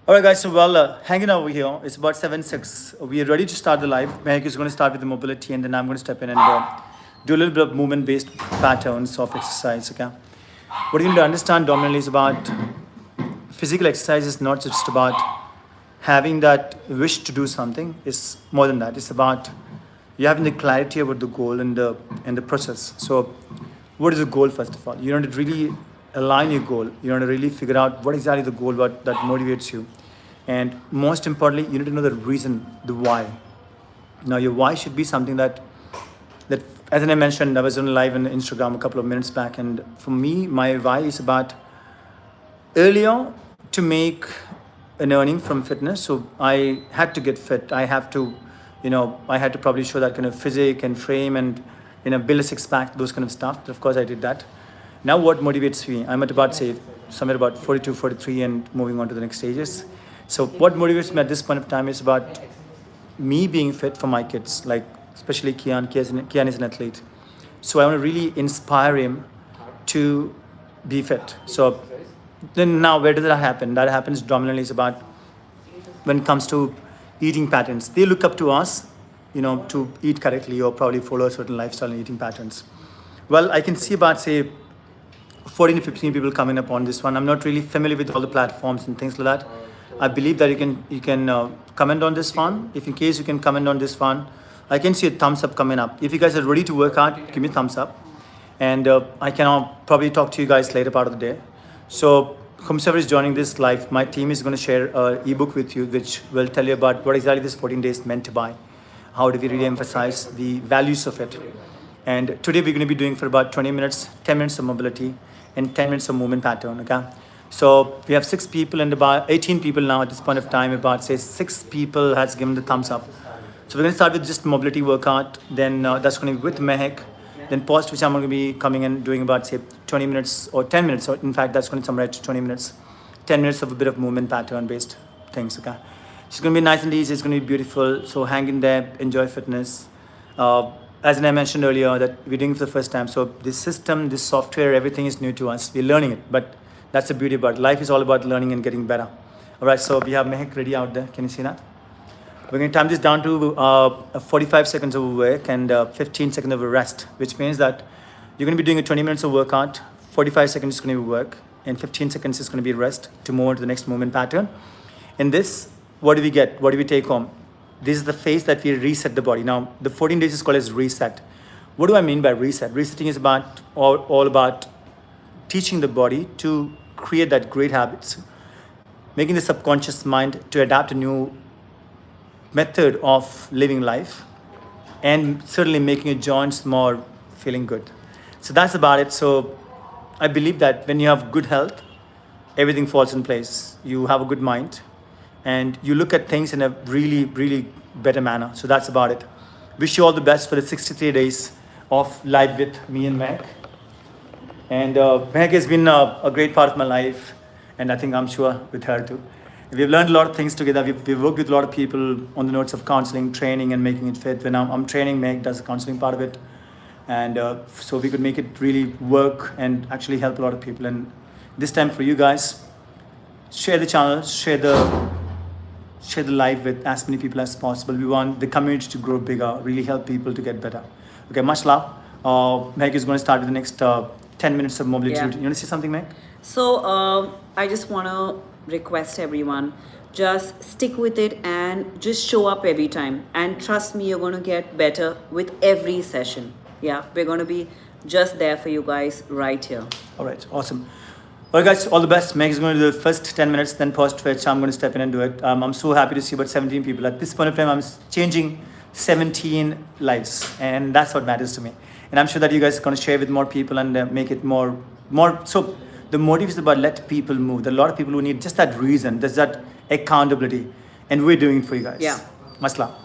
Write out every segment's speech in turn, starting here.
Alright guys, so hanging over here, it's about 7:06. We are ready to start the live. Mehak is going to start with the mobility and then I'm going to step in and do a little bit of movement-based patterns of exercise, okay? What you need to understand dominantly is about physical exercise is not just about having that wish to do something, it's more than that. It's about you having the clarity about the goal and the process. So what is the goal first of all? You want to really align your goal. You want to really figure out what exactly the goal, what that motivates you. And most importantly, you need to know the reason, the why. Now your why should be something that as I mentioned, I was on live on Instagram a couple of minutes back, and for me, my why is about earlier to make an earning from fitness. So I had to get fit. I have to, I had to probably show that kind of physique and frame and build a six pack, those kind of stuff. Of course, I did that. Now, what motivates me? I'm at about say somewhere about 42, 43, and moving on to the next stages. So what motivates me at this point of time is about me being fit for my kids, like especially Kian. Kian is an athlete. So I want to really inspire him to be fit. So then now where does that happen? That happens dominantly is about when it comes to eating patterns. They look up to us, to eat correctly or probably follow a certain lifestyle and eating patterns. Well, I can see about say 14 to 15 people coming up on this one. I'm not really familiar with all the platforms and things like that. I believe that you can comment on this one. If in case you can comment on this one, I can see a thumbs up coming up. If you guys are ready to work out, give me a thumbs up. And I can probably talk to you guys later part of the day. So whomsoever is joining this live, my team is going to share an ebook with you, which will tell you about what exactly this 14 days meant to buy. How do we really emphasize the values of it? And today we're going to be doing for about 20 minutes, 10 minutes of mobility and 10 minutes of movement pattern, okay? So we have 6 people and about 18 people now at this point of time. About say 6 people has given the thumbs up. So we're going to start with just mobility workout. Then that's going to be with Mehak. Then post, which I'm going to be coming and doing about say 20 minutes or 10 minutes. Or in fact, that's going to summarize to 20 minutes. 10 minutes of a bit of movement pattern based things, okay? It's going to be nice and easy. It's going to be beautiful. So hang in there, enjoy fitness. As I mentioned earlier, that we're doing it for the first time. So this system, this software, everything is new to us. We're learning it, but that's the beauty about it. Life is all about learning and getting better. All right, so we have Mehak ready out there. Can you see that? We're going to time this down to 45 seconds of work and 15 seconds of a rest, which means that you're going to be doing a 20 minutes of workout, 45 seconds is going to be work, and 15 seconds is going to be rest to move on to the next movement pattern. In this, what do we get? What do we take home? This is the phase that we reset the body. Now, the 14 days is called as reset. What do I mean by reset? Resetting is about all about teaching the body to create that great habits, making the subconscious mind to adapt a new method of living life, and certainly making your joints more feeling good. So that's about it. So I believe that when you have good health, everything falls in place. You have a good mind and you look at things in a really, really better manner. So that's about it. Wish you all the best for the 63 days of live with me and Meg. And Meg has been a great part of my life, and I think I'm sure with her too. We've learned a lot of things together. We've worked with a lot of people on the notes of counseling, training, and making it fit. When I'm training, Meg does the counseling part of it. And so we could make it really work and actually help a lot of people. And this time for you guys, share the channel, share the live with as many people as possible. We want the community to grow bigger, really help people to get better. Okay, much love. Meg is going to start with the next 10 minutes of mobility. Yeah. You want to say something, Meg? So I just want to request everyone, just stick with it and just show up every time. And trust me, you're going to get better with every session. Yeah, we're going to be just there for you guys right here. All right, awesome. Well, guys, all the best. Meg is going to do the first 10 minutes, then post which I'm going to step in and do it. I'm so happy to see about 17 people. At this point of time, I'm changing 17 lives, and that's what matters to me. And I'm sure that you guys are going to share with more people and make it more. So the motive is about let people move. There are a lot of people who need just that reason, there's that accountability, and we're doing it for you guys. Yeah. Much love.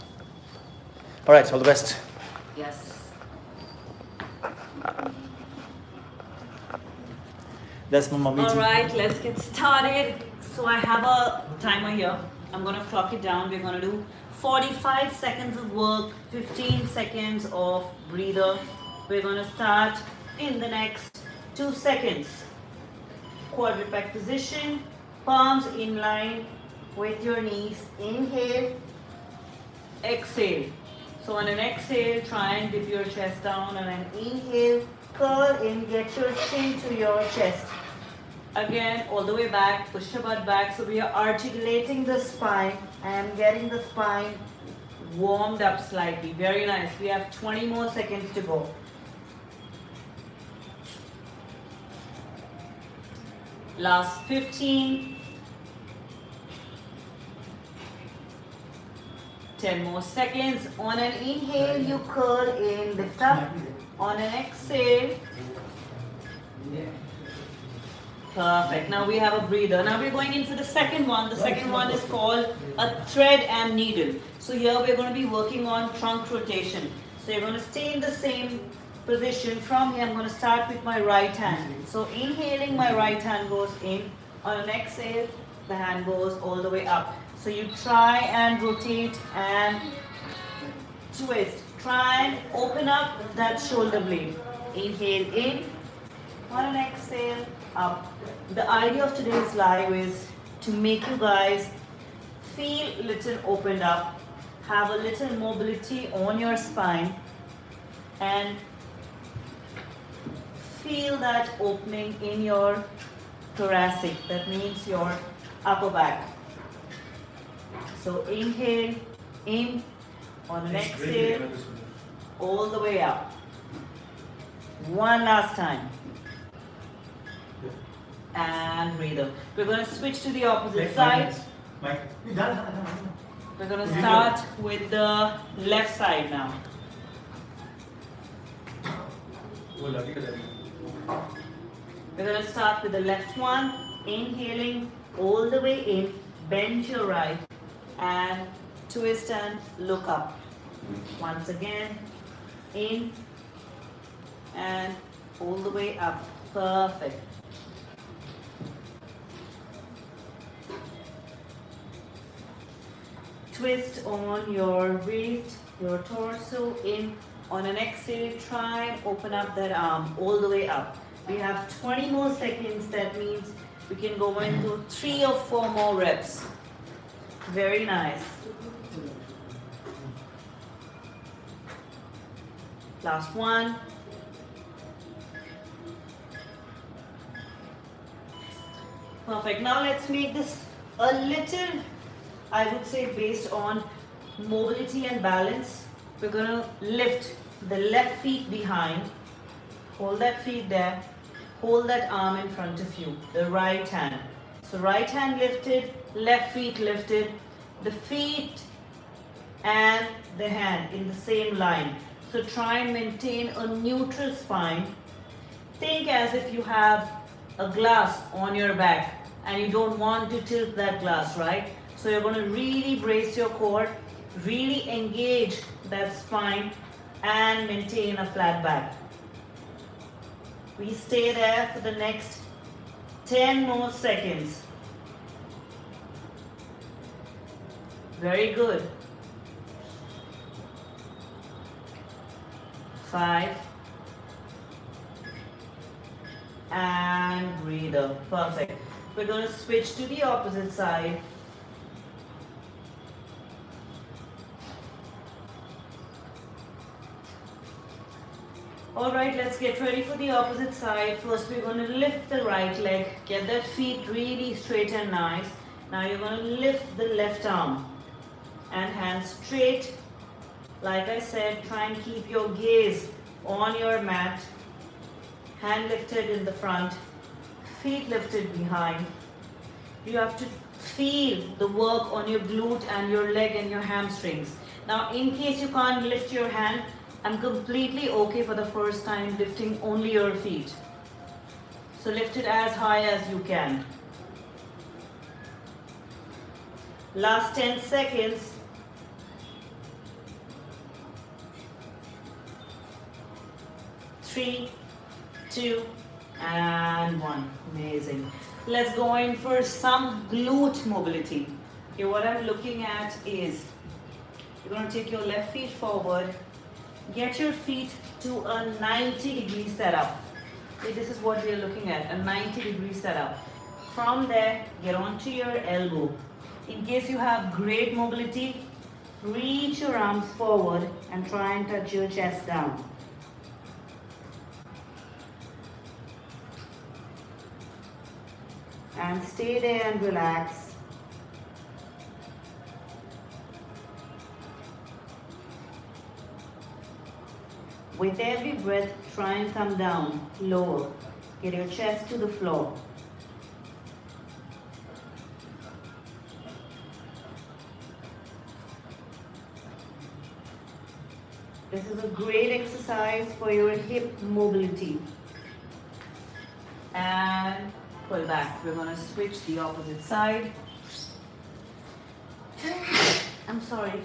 All right, all the best. Yes. That's my mommy. All right, let's get started. So I have a timer here. I'm going to clock it down. We're going to do 45 seconds of work, 15 seconds of breather. We're going to start in the next 2 seconds. Quadruped position. palms in line with your knees. Inhale, exhale. So on an exhale, try and dip your chest down. On an inhale, curl in, get your chin to your chest. Again, all the way back, push your butt back. So we are articulating the spine and getting the spine warmed up slightly. Very nice. We have 20 more seconds to go. Last 15. 10 more seconds. On an inhale, you curl in, lift up. On an exhale. Perfect. Now we have a breather. Now we're going in for the second one. The second one is called a thread and needle. So here we're going to be working on trunk rotation. So you're going to stay in the same position. From here I'm going to start with my right hand. So inhaling, my right hand goes in. On an exhale, the hand goes all the way up. So you try and rotate and twist. Try and open up that shoulder blade. Inhale in. On an exhale, up. The idea of today's live is to make you guys feel a little opened up, have a little mobility on your spine, and feel that opening in your thoracic. That means your upper back. So inhale, in. On an exhale, all the way up. One last time. And breathe out. We're going to switch to the opposite side. We're going to start with the left side now. We're going to start with the left one. Inhaling all the way in. Bend your right and twist and look up. Once again, in and all the way up. Perfect. Twist on your waist, your torso, in. On an exhale, try and open up that arm all the way up. We have 20 more seconds. That means we can go into 3 or 4 more reps. Very nice. Last one. Perfect. Now let's make this a little, I would say, based on mobility and balance. We're going to lift the left feet behind. Hold that feet there. Hold that arm in front of you. The right hand. So right hand lifted, left feet lifted. The feet and the hand in the same line. So try and maintain a neutral spine. Think as if you have a glass on your back and you don't want to tilt that glass, right? So you're going to really brace your core, really engage that spine and maintain a flat back. We stay there for the next 10 more seconds. Very good. 5 and breathe out. Perfect. We're going to switch to the opposite side. Alright, let's get ready for the opposite side. First we're going to lift the right leg. Get that feet really straight and nice. Now you're going to lift the left arm and hands straight. Like I said, try and keep your gaze on your mat. Hand lifted in the front, feet lifted behind. You have to feel the work on your glute and your leg and your hamstrings. Now, in case you can't lift your hand, I'm completely okay for the first time lifting only your feet. So lift it as high as you can. Last 10 seconds. 3, 2, and 1. Amazing. Let's go in for some glute mobility. Okay, what I'm looking at is you're going to take your left feet forward, get your feet to a 90-degree setup. Okay, this is what we are looking at, a 90-degree setup. From there, get onto your elbow. In case you have great mobility, reach your arms forward and try and touch your chest down. And stay there and relax. With every breath, try and come down, lower. Get your chest to the floor. This is a great exercise for your hip mobility. And pull back. We're going to switch the opposite side. I'm sorry.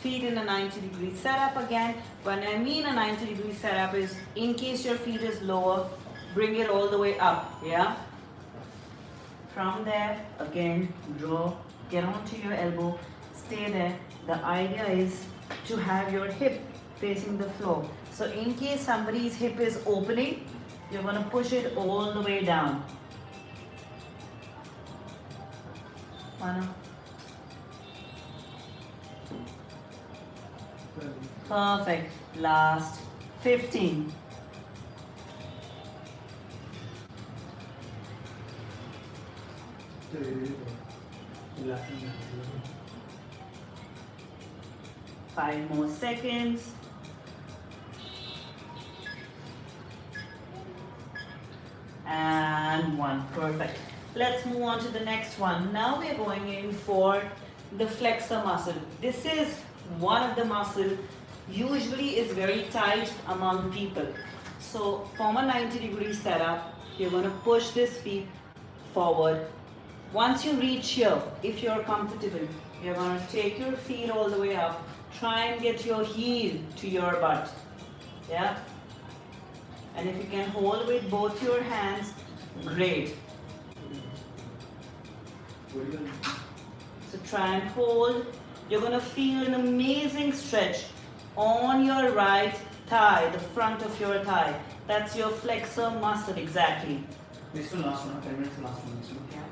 Feet in a 90-degree setup again. When I mean a 90-degree setup is in case your feet is lower, bring it all the way up, yeah? From there, again, draw, get onto your elbow, stay there. The idea is to have your hip facing the floor. So in case somebody's hip is opening, you're going to push it all the way down. One. Perfect. Last 15. Five more seconds. And one. Perfect. Let's move on to the next one. Now we're going in for the flexor muscle. This is one of the muscle usually is very tight among people. So from a 90-degree setup, you're going to push this feet forward. Once you reach here, if you're comfortable, you're going to take your feet all the way up. Try and get your heel to your butt. Yeah? And if you can hold with both your hands, great. So try and hold. You're going to feel an amazing stretch on your right thigh, the front of your thigh. That's your flexor muscle exactly. This will last one, 10 minutes last one. Yeah.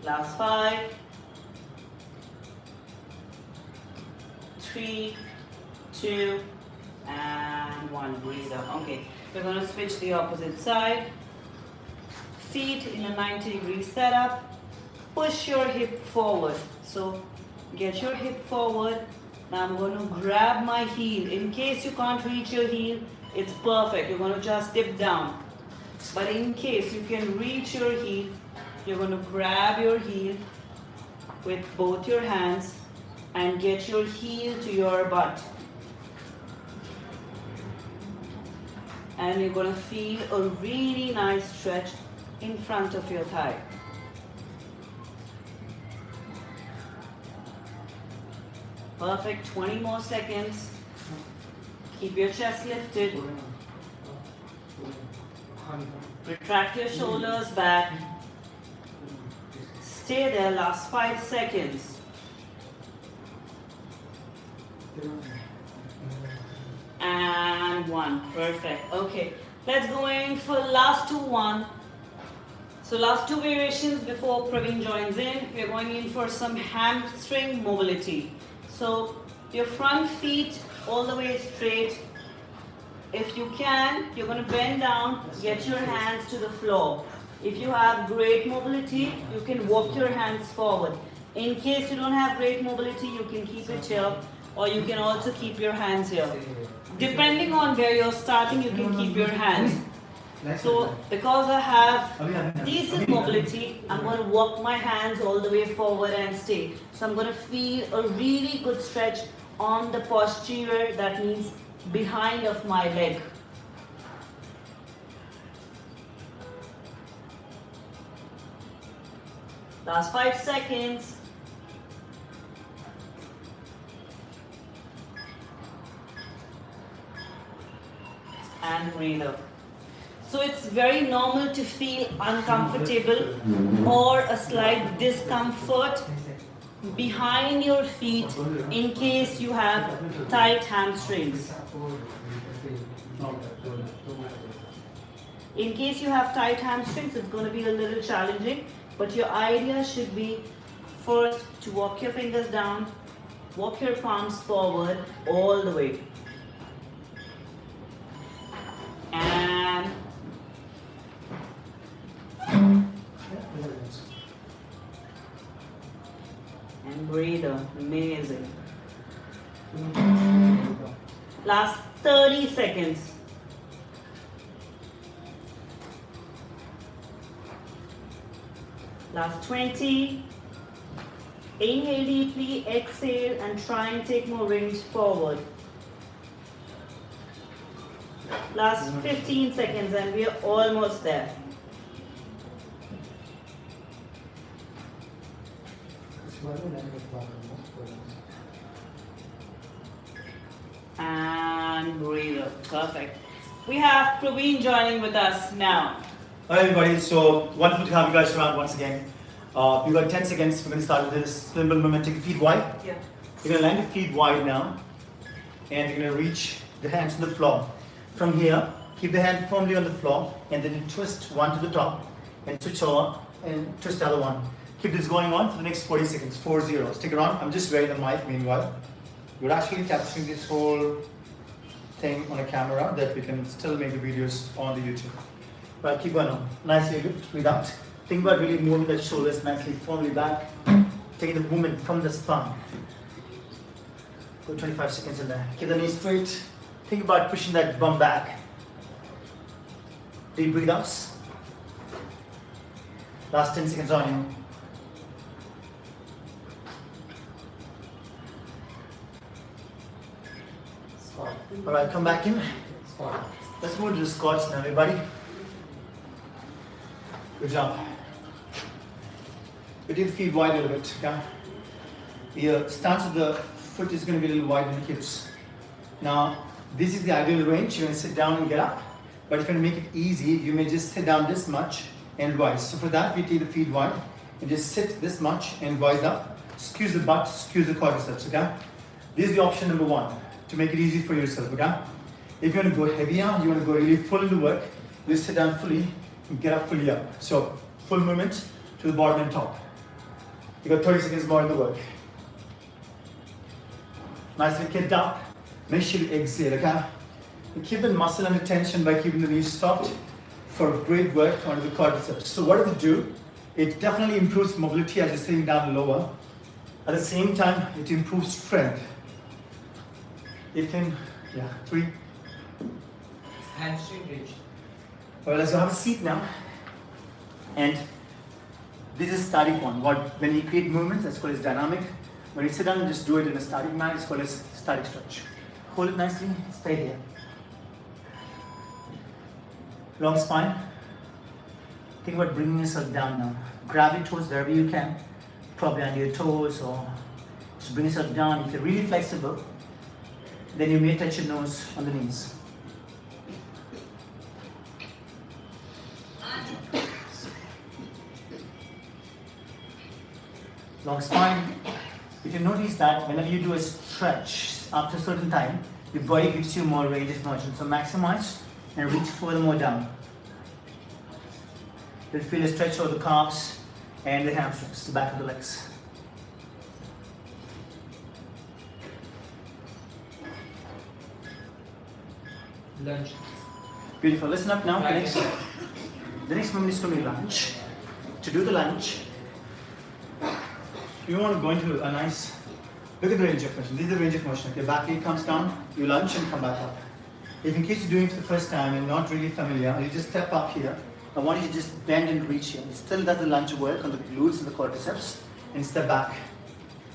Last 5, 3, 2, and 1. Breathe out. Okay, we're going to switch the opposite side. Feet in a 90-degree setup. Push your hip forward. So get your hip forward. Now I'm going to grab my heel. In case you can't reach your heel, it's perfect. You're going to just dip down. But in case you can reach your heel, you're going to grab your heel with both your hands and get your heel to your butt. And you're going to feel a really nice stretch in front of your thigh. Perfect. 20 more seconds. Keep your chest lifted. Retract your shoulders back. Stay there. Last 5 seconds. And 1. Perfect. Okay. Let's go in for last 1. So last 2 variations before Praveen joins in. We're going in for some hamstring mobility. So your front feet all the way straight. If you can, you're going to bend down, get your hands to the floor. If you have great mobility, you can walk your hands forward. In case you don't have great mobility, you can keep it here, or you can also keep your hands here. Depending on where you're starting, you can keep your hands. So because I have decent mobility, I'm going to walk my hands all the way forward and stay. So I'm going to feel a really good stretch on the posterior, that means behind of my leg. Last 5 seconds. And breathe out. So it's very normal to feel uncomfortable or a slight discomfort behind your feet in case you have tight hamstrings. In case you have tight hamstrings, it's going to be a little challenging, but your idea should be first to walk your fingers down, walk your palms forward all the way. And breathe. Amazing. Last 30 seconds. Last 20. Inhale deeply, exhale, and try and take more range forward. Last 15 seconds, and we are almost there. And breathe out. Perfect. We have Praveen joining with us now. Hi everybody, so wonderful to have you guys around once again. You got 10 seconds, we're going to start with this simple movement. Take your feet wide. Yeah. You're going to land your feet wide now. And you're going to reach the hands to the floor. From here, keep the hand firmly on the floor. And then you twist one to the top. And switch over and twist the other one. Keep this going on for the next 40 seconds. 4-0. Stick around. I'm just wearing the mic meanwhile. We're actually capturing this whole thing on a camera that we can still make the videos on the YouTube. Right, keep going on. Nicely lift, breathe out. Think about really moving the shoulders nicely, firmly back. Taking the movement from the spine. Go 25 seconds in there. Keep the knees straight. Think about pushing that bum back. Deep breathe outs. Last 10 seconds on you. Alright, come back in. Let's move to the squats now, everybody. Good job. Put your feet wide a little bit, okay? The stance of the foot is going to be a little wide in the hips. Now, this is the ideal range. You're going to sit down and get up. But if you want to make it easy, you may just sit down this much and rise. So for that, we take the feet wide and just sit this much and rise up. Squeeze the butt, squeeze the quadriceps, okay? This is the option number one to make it easy for yourself, okay? If you want to go heavier, you want to go really full into work, you sit down fully and get up fully up. So full movement to the bottom and top. You got 30 seconds more in the work. Nicely kicked up. Make sure you exhale, okay? And keep the muscle under tension by keeping the knees soft for great work onto the quadriceps. So what does it do? It definitely improves mobility as you're sitting down lower. At the same time, it improves strength. If in, 3. Hamstring reach. Alright, let's go have a seat now. And this is static one. When you create movements, that's called as dynamic. When you sit down and just do it in a static manner, it's called as static stretch. Hold it nicely, stay here. Long spine. Think about bringing yourself down now. Grab your toes wherever you can, probably under your toes, or just bring yourself down. If you're really flexible, then you may touch your nose on the knees. Long spine. If you notice that whenever you do a stretch, after a certain time, your body gives you more range of motion. So maximize and reach furthermore down. You'll feel a stretch over the calves and the hamstrings, the back of the legs. Lunge. Beautiful. Listen up now. The next movement is going to be lunge. To do the lunge, you want to go into a nice, look at the range of motion. This is the range of motion. If your back leg comes down, you lunge and come back up. If in case you're doing it for the first time and not really familiar, you just step up here. I want you to just bend and reach here. It still does the lunge work on the glutes and the quadriceps. And step back.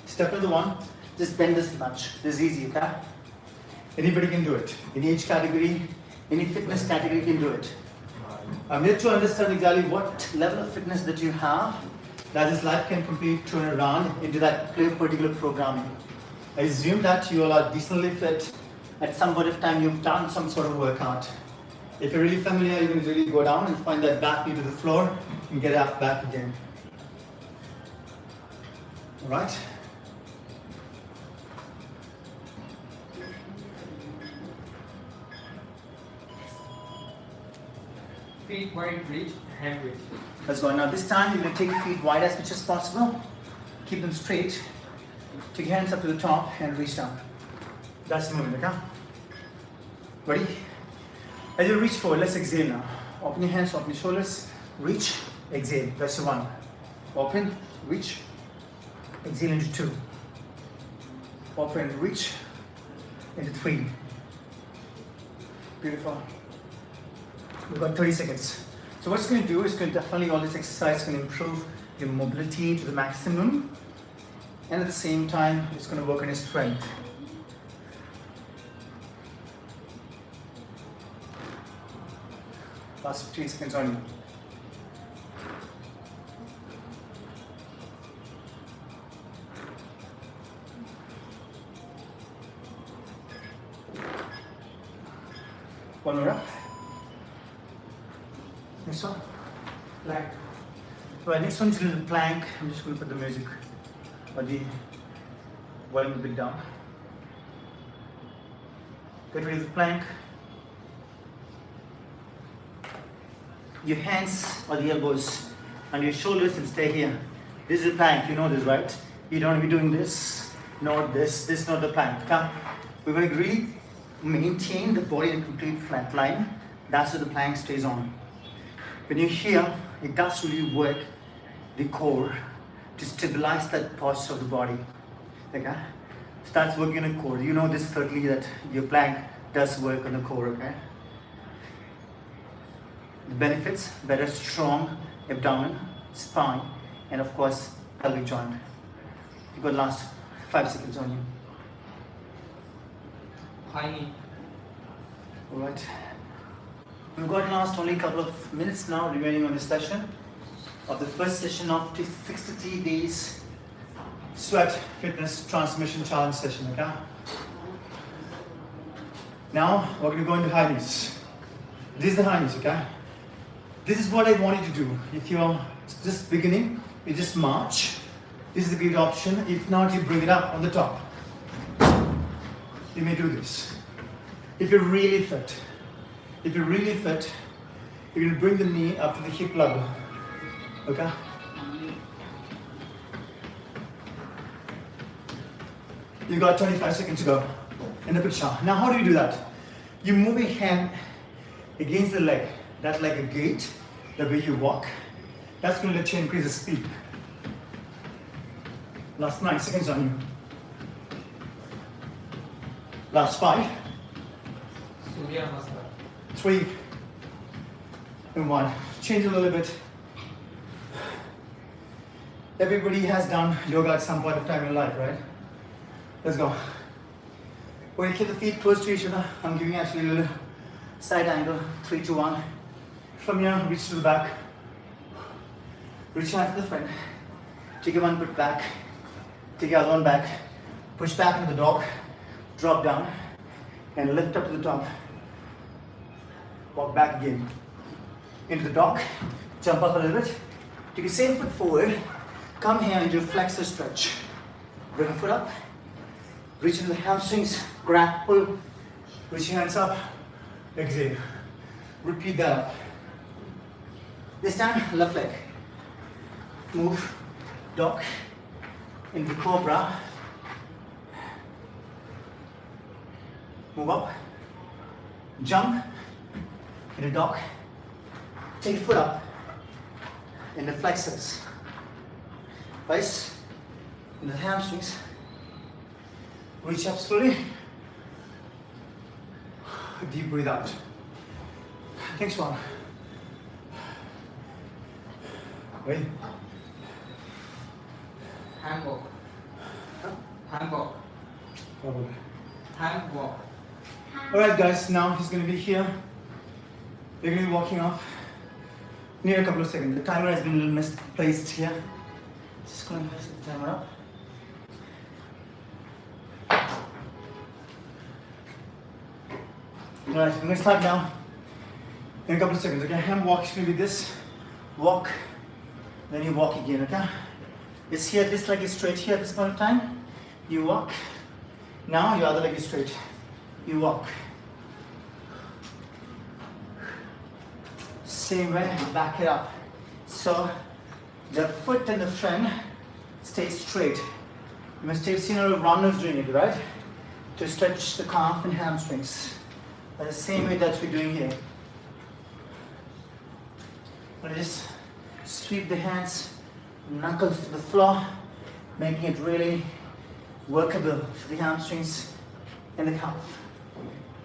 Step into the one, just bend this much. This is easy, okay? Anybody can do it. Any age category, any fitness category can do it. I'm here to understand exactly what level of fitness that you have that this life can completely turn around into that particular programming. I assume that you all are decently fit. At some point of time, you've done some sort of workout. If you're really familiar, you can really go down and find that back knee to the floor and get up back again. All right? feet wide reach, hand reach. Let's go. Now this time you're going to take your feet wide as much as possible. Keep them straight. Take your hands up to the top and reach down. That's the movement, okay? Ready? As you reach forward, let's exhale now. Open your hands, open your shoulders. Reach, exhale. That's the one. Open, reach, exhale into two. Open, reach into three. Beautiful. We've got 30 seconds. So what it's going to do is going to definitely all this exercise can improve your mobility to the maximum, and at the same time it's going to work on your strength. Last 15 seconds on you. One more up. Next one. Plank. Right, next one's a little plank. I'm just going to put the music or the volume a bit down. Get ready for the plank. Your hands or the elbows and your shoulders and stay here. This is a plank, you know this, right? You don't want to be doing this, not this. This is not the plank. Come. We're going to really maintain the body in a complete flat line. That's what the plank stays on. When you're here, it does really work the core to stabilize that posture of the body. Okay? Starts working on the core. You know this certainly that your plank does work on the core, okay? The benefits, better strong abdomen, spine, and of course, pelvic joint. You've got last 5 seconds on you. High knee. Alright. We've got last only a couple of minutes now remaining on this session of the first session of 63 days sweat fitness transformation challenge session, okay? Now we're going to go into high knees. This is the high knees, okay? This is what I want you to do. If you're just beginning, you just march. This is a great option. If not, you bring it up on the top. You may do this. If you're really fit, you're going to bring the knee up to the hip level. Okay? You got 25 seconds to go in the picture. Now, how do you do that? You move your hand against the leg. That's like a gait, the way you walk. That's going to let you increase the speed. Last 9 seconds on you. Last 5, Surya Namaskar. 3, and 1. Change a little bit. Everybody has done yoga at some point of time in life, right? Let's go. When you keep the feet close to each other, I'm giving actually a little side angle. 3, 2, 1. From here, reach to the back. Reach out to the front. Take your one foot back. Take your other one back. Push back into the dog. Drop down. And lift up to the top. Walk back again. Into the dog. Jump up a little bit. Take your same foot forward. Come here and do flexor stretch. Bring a foot up. Reach into the hamstrings. Grab, pull. Reach your hands up. Exhale. Repeat that up. This time, left leg. Move. Dog. Into cobra. Move up. Jump. Into dog. Take your foot up. Into flexors. Vice. Into the hamstrings. Reach up slowly. Deep breathe out. Next one. Ready? Hand walk. Hand walk. Probably. Hand walk. Alright guys, now he's going to be here. We're going to be walking off near a couple of seconds. The timer has been a little misplaced here. Just going to set the timer up. Alright, I'm going to start now in a couple of seconds. Okay, hand walk is going to be this. Walk, then you walk again, okay? It's here, this leg is straight here at this point of time. You walk. Now your other leg is straight. You walk. Same way, back it up. So the foot in the front stays straight. You must have seen a runners doing it, right? To stretch the calf and hamstrings. The same way that we're doing here. We'll just sweep the hands, knuckles to the floor, making it really workable for the hamstrings and the calf.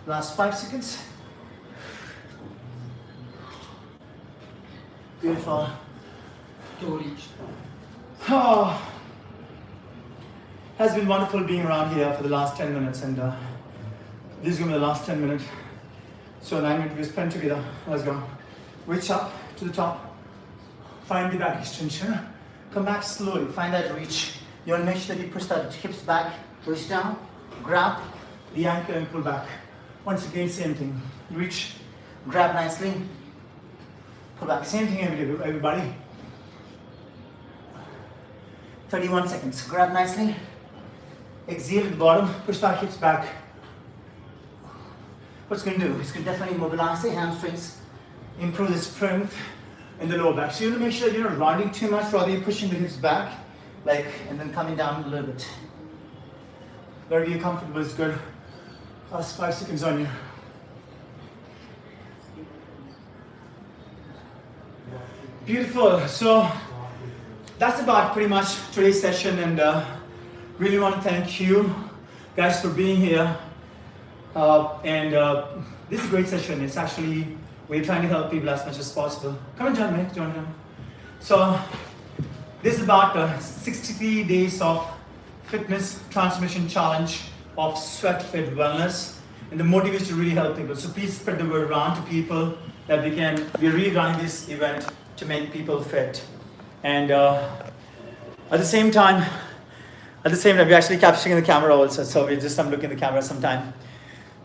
Last 5 seconds. Beautiful. Toe reach. Oh, has been wonderful being around here for the last 10 minutes, and this is going to be the last 10 minutes. So 9 minutes we spent together. Let's go. Reach up to the top. Find the back extension. Come back slowly. Find that reach. You want to make sure that you push that hips back, reach down, grab the ankle and pull back. Once again, same thing. Reach, grab nicely, pull back. Same thing everybody. 31 seconds. Grab nicely. Exhale at the bottom. Push back, hips back. What's it going to do? It's going to definitely mobilize the hamstrings, improve the strength in the lower back. So you want to make sure that you're not rounding too much, rather you're pushing the hips back, like, and then coming down a little bit. Wherever you're comfortable is good. Last 5 seconds on you. Beautiful. So that's about pretty much today's session, and really want to thank you guys for being here. This is a great session. It's actually, we're trying to help people as much as possible. Come and join me, join them. So this is about 63 days of fitness transformation challenge of Sweat Fit Wellness, and the motive is to really help people. So please spread the word around to people that we're really running this event to make people fit. And at the same time, we're actually capturing the camera also. So I'm looking at the camera sometime.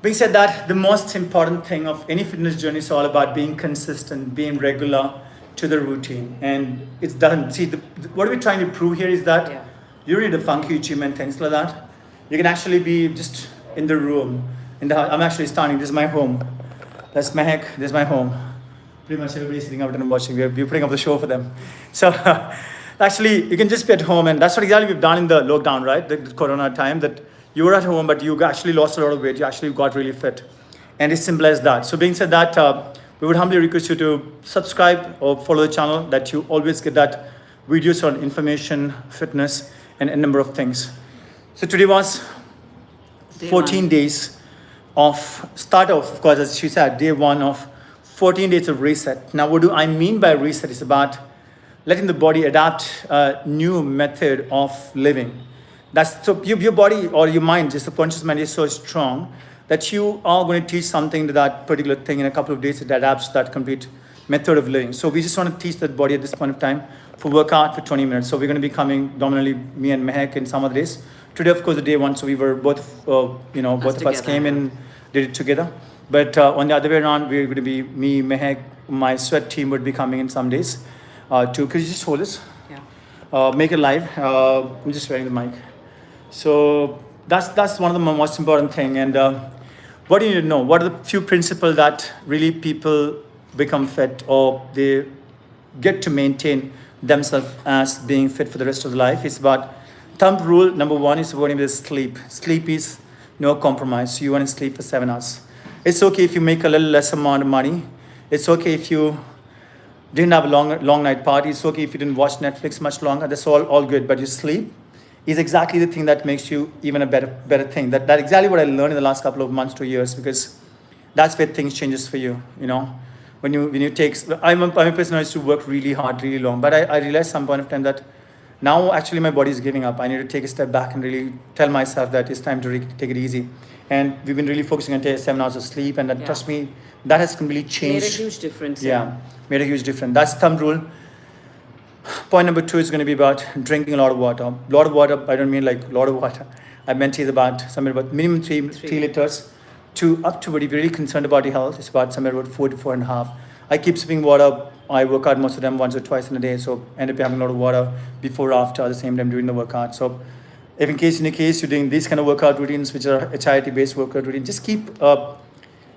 Being said that, the most important thing of any fitness journey is all about being consistent, being regular to the routine, and it's done. See, what we're trying to prove here is that you don't need a funky gym and things like that. You can actually be just in the room. I'm actually standing. This is my home. That's Mehak. This is my home. Pretty much everybody's sitting out and watching. We're putting up the show for them. So actually, you can just be at home, and that's what exactly we've done in the lockdown, right? The Corona time, that you were at home, but you actually lost a lot of weight. You actually got really fit, and it's simple as that. So being said that, we would humbly request you to subscribe or follow the channel, that you always get that videos on information, fitness, and a number of things. So today was 14 days of start off, of course, as she said, day one of 14 days of reset. Now, what do I mean by reset? It's about letting the body adapt a new method of living. That's so your body or your mind, your subconscious mind, is so strong that you are going to teach something to that particular thing in a couple of days. It adapts to that complete method of living. So we just want to teach that body at this point of time for workout for 20 minutes. So we're going to be coming dominantly me and Mehak in some other days. Today, of course, the day one. So we were both, both of us came in, did it together. But on the other way around, we're going to be me, Mehak, my sweat team would be coming in some days. Could you just hold this? Yeah. Make it live. I'm just wearing the mic. So that's one of the most important thing. And what do you need to know? What are the few principles that really people become fit, or they get to maintain themselves as being fit for the rest of their life? It's about thumb rule. Number one is about sleep. Sleep is no compromise. So you want to sleep for 7 hours. It's okay if you make a little less amount of money. It's okay if you didn't have a long night party. It's okay if you didn't watch Netflix much longer. That's all good. But your sleep is exactly the thing that makes you even a better thing. That's exactly what I learned in the last couple of months to years, because that's where things changes for you. When you take, I'm a person who used to work really hard, really long, but I realized some point of time that now actually my body is giving up. I need to take a step back and really tell myself that it's time to take it easy. And we've been really focusing on 7 hours of sleep, and that, trust me, that has completely changed. Made a huge difference. Yeah, made a huge difference. That's thumb rule. Point number 2 is going to be about drinking a lot of water. A lot of water, I don't mean like a lot of water. I meant is about somewhere about minimum 3 liters to up to, but if you're really concerned about your health, it's about somewhere about 4 to 4.5. I keep sipping water. I work out most of them once or twice in a day, so I end up having a lot of water before or after at the same time during the workout. So if in case you're doing these kind of workout routines, which are HIIT based workout routines, just keep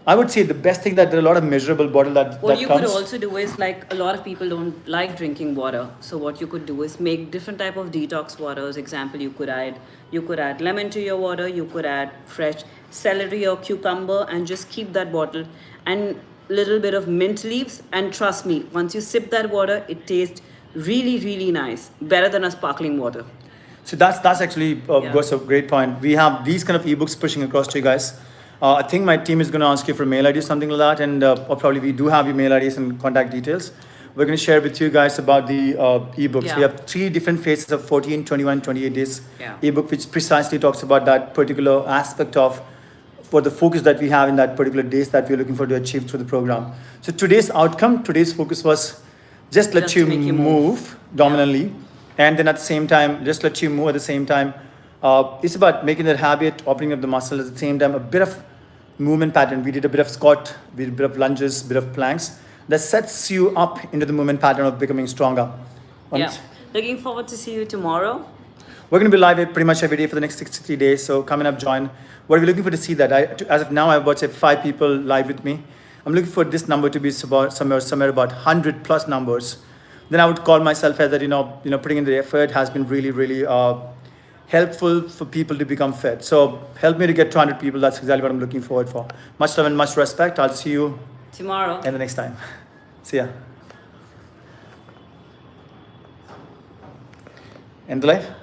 I would say the best thing that there are a lot of measurable bottle that What you comes. could also do is, like, a lot of people don't like drinking water. So what you could do is make different type of detox waters. Example, you could add lemon to your water. You could add fresh celery or cucumber, and just keep that bottle and little bit of mint leaves. And trust me, once you sip that water, it tastes really really nice, better than a sparkling water. So that's actually Yeah. goes a great point. We have these kind of ebooks pushing across to you guys. I think my team is going to ask you for mail ID or something like that, and or probably we do have your mail IDs and contact details. We're going to share with you guys about the ebooks. Yeah. We have 3 different phases of 14, 21, 28 days Yeah. ebook, which precisely talks about that particular aspect of for the focus that we have in that particular days that we're looking for to achieve through the program. So today's outcome, today's focus was just let Just you to make you move dominantly, and then at the same time, just let you move at the same time. It's about making that habit, opening up the muscle at the same time, a bit of movement pattern. We did a bit of squat, we did a bit of lunges, bit of planks. That sets you up into the movement pattern of becoming stronger. Yeah. Looking forward to see you tomorrow. We're going to be live pretty much every day for the next 63 days. So come and up, join. What are we looking for to see that? As of now, I have about say 5 people live with me. I'm looking for this number to be about somewhere about 100 plus numbers. Then I would call myself as that, putting in the effort has been really, really helpful for people to become fit. So help me to get 200 people. That's exactly what I'm looking forward for. Much love and much respect. I'll see you Tomorrow. in the next time. See ya. End the live.